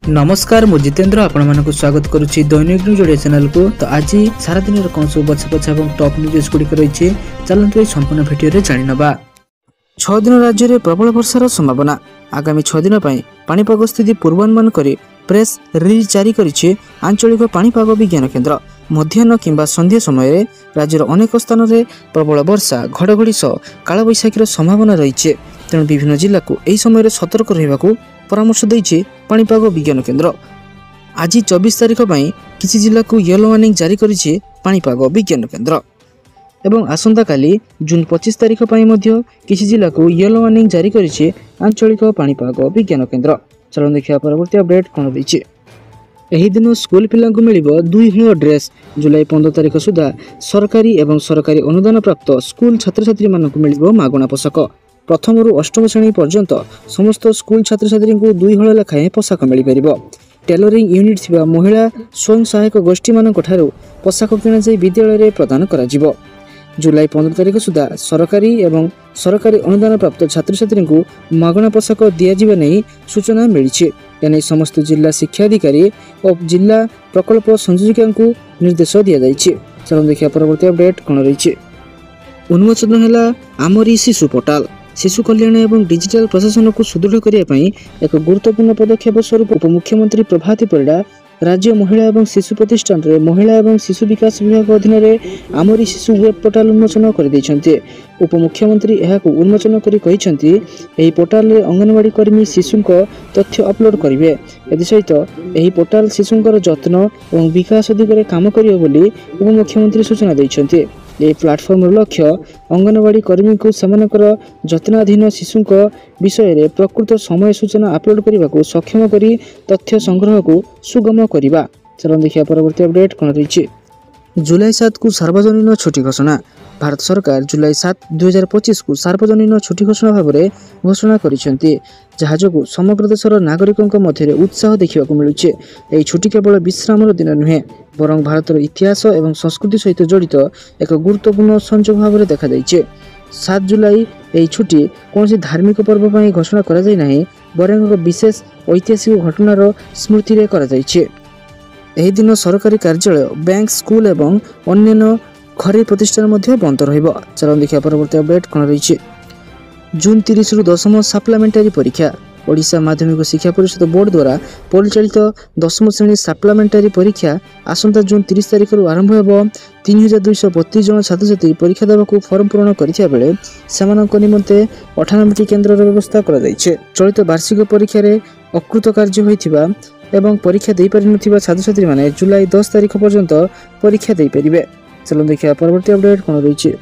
नमस्कार मु जितेंद्र आपण मानक स्वागत करुच्ची दैनिक न्यूज ओडिया चैनल को। तो आज सारा दिन कौन सब बछा बछा और टॉप न्यूज गुड़िक रही चलते ये संपूर्ण भिडियो रे जानि नबा। 6 दिन राज्य में प्रबल वर्षार संभावना। आगामी 6 दिन पाणीपाग स्थिति पूर्वानुमान करी प्रेस रिलीज जारी करिछि आंचलिक पाणीपाग विज्ञान केन्द्र। मध्याह्न किंबा संध्या समय राज्यर अनेक स्थान में प्रबल वर्षा घड़घड़ी सह कालबैशाखीर संभावना रही। तेणु विभिन्न जिला को यही समय सतर्क रहा परामर्श देइछि पाणीपाग विज्ञान केन्द्र। आज 24 तारिख किसी जिला को येलो वार्निंग जारी करिछि पाणीपाग विज्ञान केन्द्र एवं आसंता काली जून 25 तारिख किसी जिला को येलो वार्निंग जारी करिछि आंचलिक पाणीपाग विज्ञान केन्द्र। चलो देखिया परवर्ती अपडेट कोन दैछि। एही दिन स्कूल पिलांकु मिलिबो 2 हल ड्रेस। जुलाई 15 तारिख सुधा सरकारी एवं सरकारी अनुदान प्राप्त स्कूल छात्र छात्री मानकु मिलिबो मागणा पोशाक। प्रथम रु अष्टम श्रेणी पर्यंत समस्त स्कूल छात्र छात्री को 2 हल लेखाएं पोशाक मिल पार। टेलरिंग यूनिट थिबा महिला स्वयं सहायक गोष्ठी मानक ठारू पोशाक किणा जाई विद्यालय रे प्रदान करा जिवो। जुलाई 15 तारिख सुधा सरकारी एवं सरकारी अनुदान प्राप्त छात्र छात्री को मागणा पोशाक दिया जिबा नै सूचना मिली। एने समस्त जिला शिक्षा अधिकारी और जिला प्रकल्प संयोजक को निर्देश दिया जाइए। चलो देखिए परवर्ती अपडेट कौन रही। उन्मोचन है आमरी शिशु पोर्टाल। शिशु कल्याण एवं डिजिटल प्रशासन को सुदृढ़ करने एक गुरुत्वपूर्ण पदक्षेप स्वरूप उपमुख्यमंत्री प्रभाती परिड़ा राज्य महिला एवं शिशु प्रतिष्ठान रे महिला एवं शिशु विकास विभाग अधीन रे आमरी शिशु वेब पोर्टाल उन्मोचन कर दैछन्ते। उपमुख्यमंत्री एहाकु उन्मोचन करी कहिसन्ति एही पोर्टाल रे अंगनवाड़ी कर्मी शिशुक तथ्य अपलोड करिवे। एदि सहित एही पोर्टाल शिशुंकर जत्न एवं विकास दिगरे काम करियो बोली उपमुख्यमंत्री सूचना दैछन्ते। ए प्लाटफर्म लक्ष्य अंगनवाड़ी कर्मी को सेमानकर जत्नाधीन शिशुक विषय रे प्रकृत समय सूचना अपलोड करने को सक्षम करी तथ्य संग्रह को सुगम करने। चलो देखिए परवर्ती अपडेट कौन रही। जुलाई 7 को सार्वजनीन छुट्टी घोषणा। भारत सरकार जुलाई 7 2025 को सार्वजनीन छुट्टी घोषणा भाव में घोषणा करिसेंती, जहा जोगु समग्र देशर नागरिकों मध्य उत्साह देखा मिलूँ। यह छुट्टी केवल विश्राम दिन नुहे बरं भारतर इतिहास एवं संस्कृति सहित जड़ित एक गुरुत्वपूर्ण संयोग भाव में देखा 7 जुलाई यह छुट्टी कौन धार्मिक पर्व पर घोषणा करा जाय नाही, बरं एक विशेष ऐतिहासिक घटनार स्मृति रे करा जायछि। एही दिन सरकारी कार्यालय बैंक स्कूल एवं अन्य घरे प्रतिष्ठान मध्य बंद रहिबो। चलो देखिया परवर्ती अपडेट कोन रही। जून 30 रु 10th सप्लीमेंटारी परीक्षा। ओडिशा माध्यमिक शिक्षा परिषद बोर्ड द्वारा परिचालित 10th श्रेणी सप्लीमेंटारी परीक्षा आसंता जून 30 तारिख रु आरंभ हेबो। 3232 जन छात्र छात्री परीक्षा देवाक फॉर्म पूरण करिथिया बेले सेमानक निमंते 98टी केन्द्र व्यवस्था करा जायछि। चलित वार्षिक परीक्षा रे अकृत कार्य होइथिबा एवं परीक्षा दे पारि नथिबा छात्र छात्री माने जुलाई 10 तारिख पर्यंत परीक्षा दे परिबे। चलो देखिए परवर्ती अपडेट कौन रही।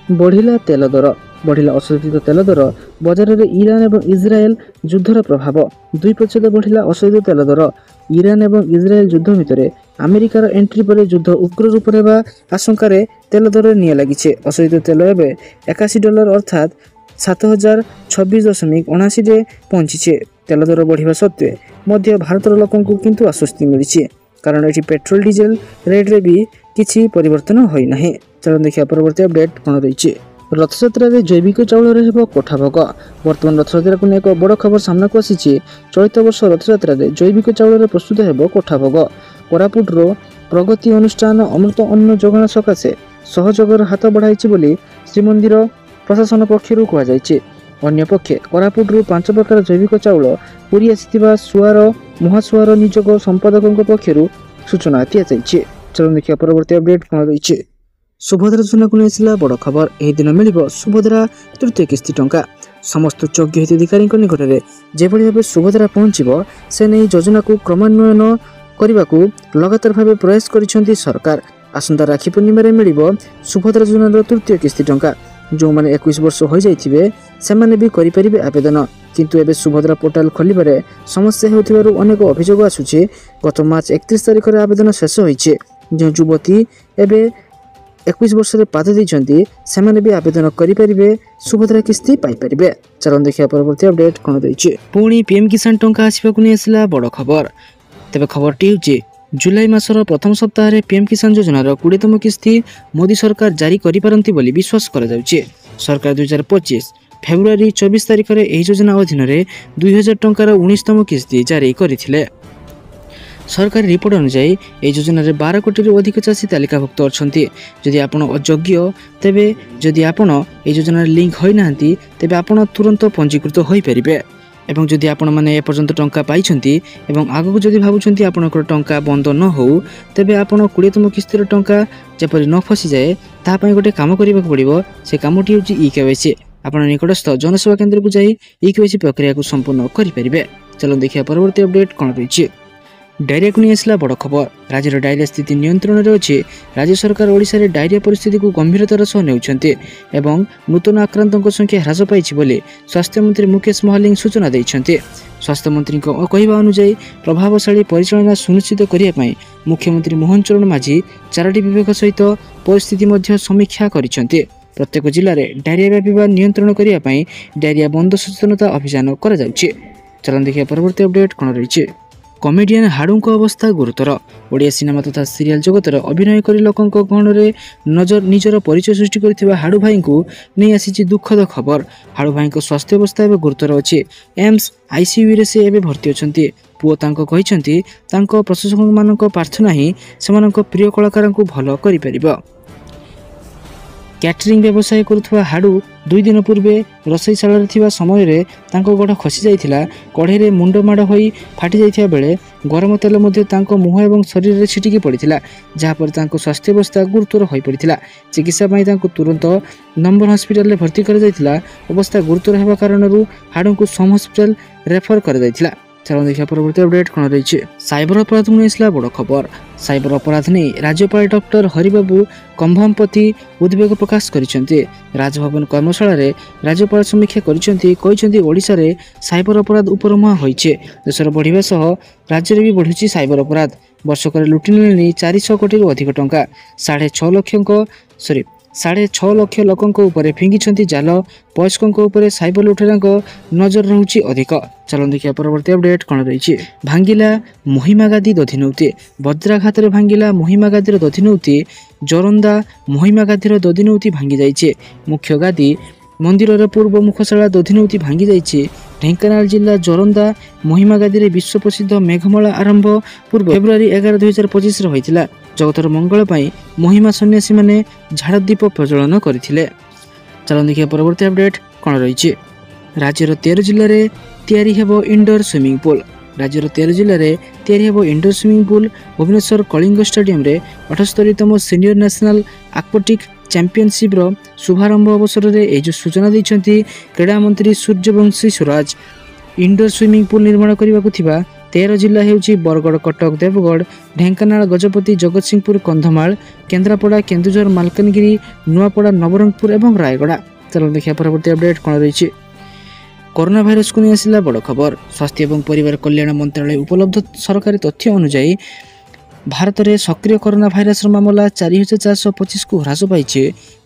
बढ़िला तेल दर। बढ़िला अशोधित तेल दर बजार में ईरान एवं इजराएल युद्धर प्रभाव। 2% बढ़िला अशोधित तेल दर। ईरान एवं इजराएल युद्ध भितर अमेरिकार एंट्री पर युद्ध उग्र रूप हेबा आशंकार तेल दर निया लागिছে। अशोधित तेल एवं $81 अर्थात 7026.79 रे पहुंची। तेल दर बढ़िया सत्वे मध्य भारतर लोकों को किंतु आश्वस्ति मिली, कारण ये पेट्रोल डीजेल रेट रे भी किछि परिवर्तन होई नाही। चलो देखिए परवर्ती अपडेट कौन रही। रथयात्रा रे जैविक चाउल हेबो कोठा भोग। वर्तमान रथयात्रा को एक बड़ खबर सामना को आसी। चलित वर्ष रथयात्रा रे जैविक चाउल प्रस्तुत हेबो कोठा भोग। कोरापुट रो प्रगति अनुष्ठान अमृत अन्न जोगाण सकाशे सहयोगर हाथ बढ़ाई बोली श्रीमंदिर प्रशासन पक्षर कहुई। अन्य पक्षे कोरापुट रु 5 प्रकार जैविक चाउल पूरी आसीथिबा सुआर महासुआर निजोग संपादकों पक्षर सूचना दिया जाइए। चलो देखिए परवर्ती अपडेट कौन रही। सुभद्रा योजना को नहीं बड़ खबर। यह दिन मिल सुभद्रा तृतीय किस्ती टंका। समस्त योग्य हिताधिकारी निकट में जेभली भाव सुभद्रा पहुंचब से नहीं योजना को क्रमान्वयन करने को लगातार भाव प्रयास करिसेंती सरकार। आसंता राखी पूर्णिमा मिल सुभद्रा योजनार तृतीय किस्ती टंका। जो मैंने 21 वर्ष हो जाइथिबे सेमाने भी करि परिबे आवेदन, किंतु एबे सुभद्रा पोर्टाल खोलिबारे समस्या हेउथिबारु अनेक अभियोग आसुछि। गत मार्च 31 तारिख रे आवेदन शेष होइछे। जो युवती एबे 21 वर्ष रे पाद दैछन्ती सेमाने भी आवेदन करि परिबे, सुभद्रा किस्ती पाई परिबे। चलो देखिया परवर्ती अपडेट कोन दैछि। पुणी पीएम किसान टंका आसीबाकु नै आसिला बड़ खबर। तेबे खबरटी होछि जुलाई मासर प्रथम सप्ताह रे पीएम किसान योजनार 20तम किस्ती मोदी सरकार जारी करि पारंती बोली विश्वास करा जाउछि। सरकार 2025 फेब्रुआरी 24 तारिख रे एही योजना अधीन रे 2000 टंकार 19तम किस्ती जारी करिथिले। सरकारी रिपोर्ट अनुसार यह योजन 12 कोटी अधिक चाषी तालिकाभुक्त अच्छा जदि आप अयोग्य तेबे जदि आपण यह योजन लिंक होना तेबे आपण तुरंत पंजीकृत हो पारे एवं जदि आपण मैंने एपर्यंत टंका पाई आगक जदि भावुं आपंकर टंका बंद न हो तेबे आपण 20तम किस्तिर टंका जपरी न फसी जाए तापाई गोटे काम करने पड़ो से कमटी हूँ ई-KYC आप निकटस्थ जनसेवा केन्द्र को जाई ई-KYC प्रक्रिया को संपूर्ण करेंगे। चलो देखिए परवर्ती अपडेट कौन रही। डायरिया को नहीं आसला बड़ खबर। राज्यर डायरिया स्थिति नियंत्रण में अच्छे। राज्य सरकार ओडिशा रे डायरिया परिस्थिति को गंभीरतार सह नेउछन्ते एवं नूतन आक्रांतों संख्या ह्रास पाइछि बोली स्वास्थ्य मंत्री मुकेश महालिंग सूचना दैछन्ते। स्वास्थ्य मंत्री कहवा अनुसार प्रभावशाली परिचालना सुनिश्चित करने मुख्यमंत्री मोहन चरण माझी 4टी विभाग सहित परिस्थिति मध्य समीक्षा करिसेंते। प्रत्येक जिले में डायरिया व्यापीवा नियंत्रण करने डायरिया बंद सचेतनता अभियान करा जाउछि। चलन देखिए परवर्ती अपडेट कौन रही। कमेडियन हाड़ू अवस्था गुरुतर। ओडिया सिनेमा तथा सीरियल जगतर अभिनय कर लोकों गहन नजर निजर परिचय सृष्टि कर हाड़ू भाई को नहीं आसी दुखद खबर। हाड़ू भाई स्वास्थ्य अवस्था एवं गुरुतर अच्छी। एम्स आईसीयू से एवं भर्ती अच्छा। पुओ प्रशासक मान प्रार्थना ही से प्रिय कलाकार को भल कर। कैटरिंग व्यवसाय करुवा हाड़ू 2 दिन पूर्वे रोषैशाला समय गोड़ खसी जाइथिला। कढ़े मुंड माड़ हो फाटी जाइथिया बेले गरम तेल मुह एवं शरीर में छिटिकी पड़ता जहाँपर स्वास्थ्य अवस्था गुरुतर हो पड़ा। चिकित्सा तुरंत नंबर हॉस्पिटल में भर्ती कर अवस्था गुरुतर होगा कारण हाड़ू को सोम हॉस्पिटल रेफर कर। चलो देखिए परवर्ती अपडेट कौन रही। साइबर अपराध को नहीं बड़ खबर। साइबर अपराध नहीं राज्यपाल डॉक्टर हरिबाबू कंभमपति उद्वेग प्रकाश करिसेंते। राजभवन कर्मशाला रे राज्यपाल समीक्षा करिसेंते ओडिशा रे साइबर अपराध उपरमुहा होइछे। देशर बढ़िबा सह राज्य रे भी बढ़ुची साइबर अपराध। वर्षक लुटि नेलेनी 400 कोटी अधिक टंका। 6.5 लाख लोकों उपरे फिंगी जाल। वयस्कों उपरे साइबर लुटेरा नजर रहुची अधिक। चलो देखिए परवर्ती अपडेट कौन रही। भांगिला महिमा गादी दधिनौती। वज्राघात भांगिला महिमा गादी दधिनौती। जोरंदा महिमा गादी दधिनौती भांगी जाइए। मुख्य गादी मंदिर पूर्व मुखशाला दधिनौती भांगी जाइए। ढेंकानाल जिला जोरंदा महिमा गादी विश्व प्रसिद्ध मेघमेला आरंभ पूर्व फेब्रुआरी 11, 2025 होता। जगतर मंगल महिमा सन्यासी माने झाड़दीप प्रज्वलन करथिले। चलो देखिए परवर्ती अपडेट कौन रही। राज्यर 13 जिले में तैयारी हेबो इंडोर स्विमिंग पूल। राज्यर 13 जिले में तैयारी हेबो indoor swimming pool. Bhubaneswar Kalinga stadium रे 78तम सीनियर नेशनल एक्वाटिक चैंपियनशिप रो शुभारंभ अवसर में यह सूचना देइछन्ती क्रीड़ा मंत्री Suryavanshi Swaraj. Indoor swimming pool निर्माण करने को 13 जिला हेउची बरगड़, कटक, देवगढ़, ढेंकानाल, गजपति, जगतसिंहपुर, कंधमाल, केन्द्रापड़ा, केन्दुझर, मालकानगिरी, नुआपड़ा, नवरंगपुर एवं रायगड़ा। चलो देखिए परवर्ती अपडेट कौन रही। कोरोना भाइरस को नहीं आसला बड़ खबर। स्वास्थ्य एवं परिवार कल्याण मंत्रालय उपलब्ध सरकारी तथ्य अनुसार भारत में सक्रिय कोरोना भाइरस मामला 4425 को ह्रास पाई।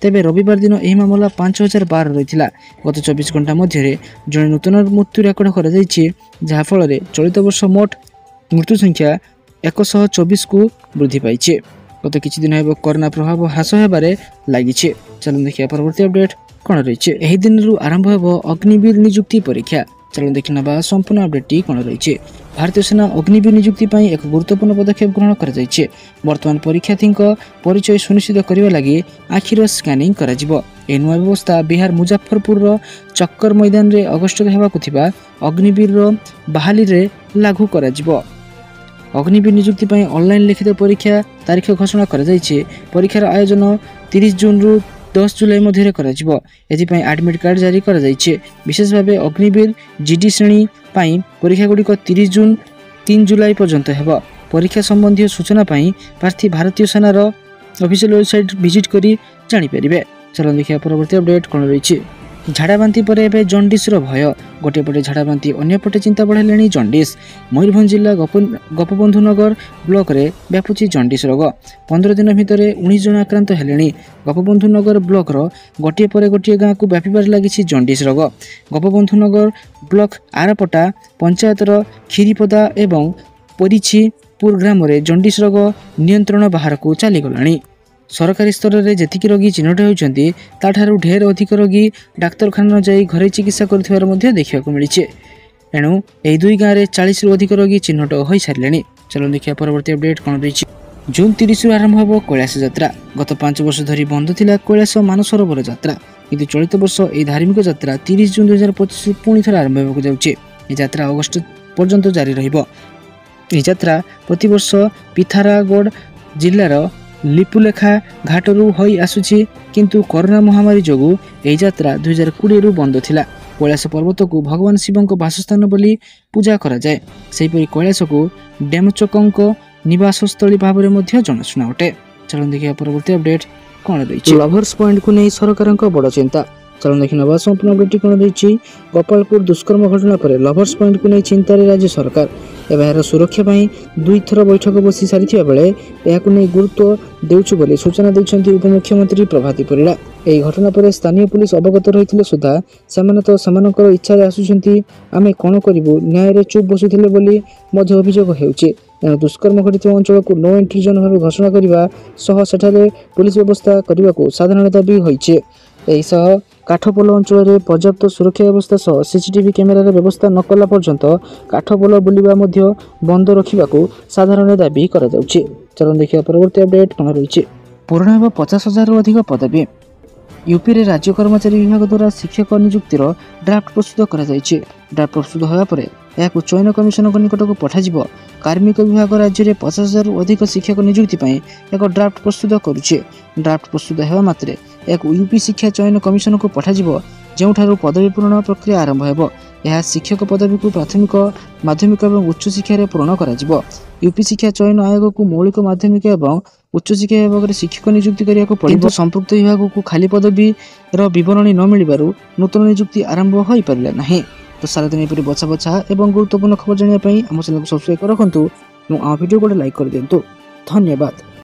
तेबे रविवार दिन यह मामला 5012 रही। गत 24 घंटा मध्य जड़े नूतन मृत्यु रेकर्ड कर जहाँफल चलित वर्ष मोट मृत्यु संख्या 124 को वृद्धि पाई। गत किछि दिन हेब कोरोना प्रभाव ह्रास होबारे लागिछे। चलो देखिए परवर्ती अपडेट कौन रही। एही दिन आरंभ हेब अग्निवीर नियुक्ति परीक्षा। चलो देखना संपूर्ण अपडेट कौन रही। भारतीय सेना अग्निवीर नियुक्ति एक गुरुत्वपूर्ण पदक्षेप ग्रहण कर वर्तमान परीक्षार्थी परिचय सुनिश्चित करने लगी आखिर स्कानिंग कर नुआ व्यवस्था बिहार मुजफ्फरपुर चक्कर मैदान में अगस्ट होगा अग्निवीर बहाली रे लागू कर। अग्निवीर नियुक्ति ऑनलाइन लिखित परीक्षा तारीख घोषणा कर। परीक्षार आयोजन 30 जून रु 10 जुलाई मध्य एडमिट कार्ड जारी कर। विशेष भाव अग्निवीर जीडी श्रेणी परीक्षा गुड़िक 30 जून 3 जुलाई पर्यंत हेब। परीक्षा संबंधी सूचना प्रार्थी भारतीय सेनार ऑफिशियल वेबसाइट विजिट करी जानि परिबे। चलो देखिए परवर्ती अपडेट कौन रही। झाड़ाबांती पर एवं जंडिस भय। गोटे पटे झाड़ाबांती अन्यपटे चिंता बढ़ाले जंडिस। मयूरभंज जिला गोपबंधु नगर ब्लॉक रे व्यापुची जंडिस रोग। 15 दिन भितर 19 जन आक्रांत हेलेनी। गोपबंधु नगर ब्लॉक गोटे पर गोटे गाँव को व्यापार लगी जंडिस रोग। गोपबंधु नगर ब्लॉक आरपटा पंचायतर खीरीपदा एवं परिछीपुर ग्राम में जंडिस रोग नियंत्रण बाहर को चलीगला। सरकारी स्तर में जेतिकी रोगी चिन्हट होती ताठारू ढेर अधिक रोगी डाक्तरखाना जाई घरे चिकित्सा कर देखा मिली। एणु यह 2 गाँव में 40 रु अधिक रोगी चिन्हट हो सारे। चलो देखिए परवर्ती अपडेट कौन रही जून 30 आरंभ होब कैलाश यात्रा गत 5 वर्ष धरी बंद थिला कैलाश मानसरोवर यात्रा किंतु चलित वर्ष यह धार्मिक यात्रा 30 जून 2025 पुणी थर आरंभ होगा जाउछि। यात्रा अगस्त पर्यंत जारी रहिबो। यात्रा प्रति वर्ष पिथारागढ़ जिल्लार लिपुलेखा घाटरू होई आसुछि किंतु कोरोना महामारी जोगु यह यात्रा 2020 रु बंद थिला। कैलाश पर्वत को भगवान शिव बासस्थान बोली पूजा करा जाए। सेहीपरि कैलाश को डेमचकंक निवासस्थली भाव में जनाशुना अटे। चलो देखिए परवर्ती अपडेट कौन रही लभर्स पॉइंट को नहीं सरकार बड़ चिंता। चलो देखी नवा संपूर्ण अपडेट कौन रही गोपालपुर दुष्कर्म घटना पर लभर्स पॉइंट को नहीं चिंतार राज्य सरकार एवं यार सुरक्षा 2 थर बैठक बसी सारी बेले यह गुरुत्व देउछु बोली सूचना देइछन्ती उपमुख्यमंत्री प्रभाती परिड़ा। यह घटना पर स्थानीय पुलिस अवगत रही सुधा सेमानकर इच्छा आसुछन्ती आमे कौन करिबु न्याय रे चुप बसुथिले बोली मध्य अभियोग हेउछि। एणु दुष्कर्म घटित अंचल को नो एंट्री जोन भाव घोषणा करने सह सेठारे पुलिस व्यवस्था करने को साधारण दाबी होइछे। एही सह काठपोल अंचल में पर्याप्त सुरक्षा व्यवस्था सह सीसीटीवी कैमेरार व्यवस्था न कला पर्यंत काठपोल बुलिबा मध्य बंद रखा साधारण दाबी करा जाउछि। चलो देखिए परवर्ती अपडेट कौन रही पूर्ण हेब 50,000 रु अधिक पदवी। यूपी रे राज्य कर्मचारी विभाग द्वारा शिक्षक नियुक्तिर ड्राफ्ट प्रस्तुत करा जाइछि। ड्राफ्ट प्रस्तुत होगा पर यह चयन कमिशन निकट को पठाଯିब। कार्मिक विभाग राज्य में 50,000 रु अधिक शिक्षक नियुक्ति एक ड्राफ्ट प्रस्तुत करुछे। ड्राफ्ट प्रस्तुत होगा मात्रे एक यूपी शिक्षा चयन कमिशन को पठाଯିब जोठारु पदवी पूरण प्रक्रिया आरंभ हेब। यह शिक्षक पदवी को प्राथमिक माध्यमिक और उच्च शिक्षा पूरण कराजिब। यूपी शिक्षा चयन आयोग को मौलिक माध्यमिक और उच्च शिक्षा विभाग में शिक्षक नियुक्ति करने को पड़े। संपुक्त विभाग को खाली पदवी बरणी न मिलू नूतन नियुक्ति आरंभ हो पारा ना। तो सारा दिन ये बछा बछा और गुरुत्वपूर्ण खबर जानापी आम चैनल को सब्सक्राइब रखुँ। आम वीडियो गोटे लाइक कर दिंतु। धन्यवाद।